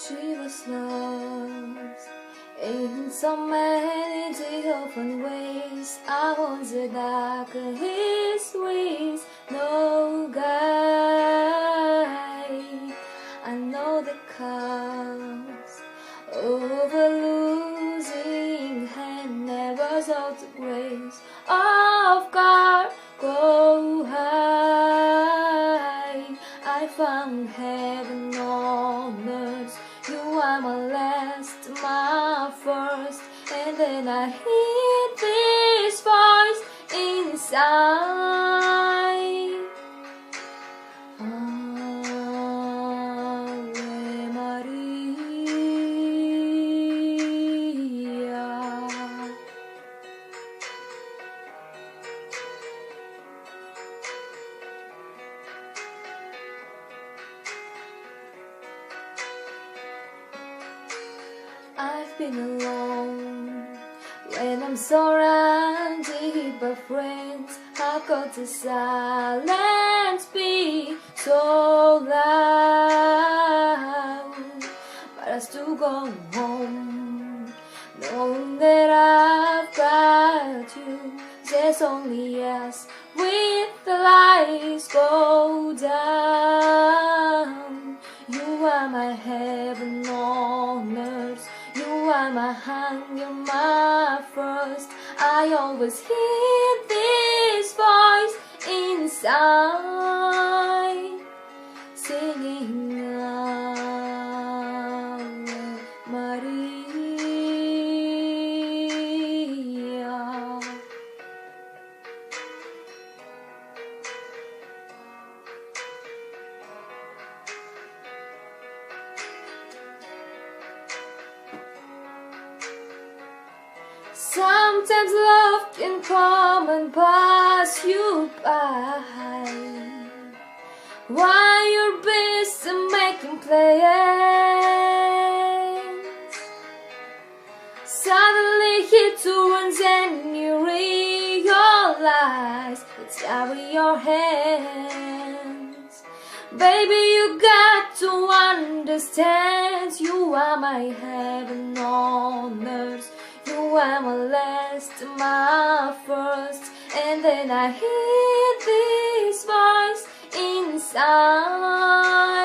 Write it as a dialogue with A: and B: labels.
A: She was lost in so many different ways. I wondered I could his ways, no guide. I know the cost of a losing hand never sought the grace of God. Go high. I found heaven on earth. You are my last, my first, and then I hear this voice inside. Ave Maria. I've been alone when I'm surrounded by friends. How could the silence be so loud? But I still go home, knowing that I've got you. There's only yes with the lights go down. You are my heaven on earth. You are my hand, you're my first. I always hear this voice inside, singing Ave Maria. Sometimes love can come and pass you by while you're busy making plans. Suddenly it turns and you realize it's out of your hands. Baby, you got to understand, you are my heaven on earth. You are my last, my first, and then I hear this voice inside.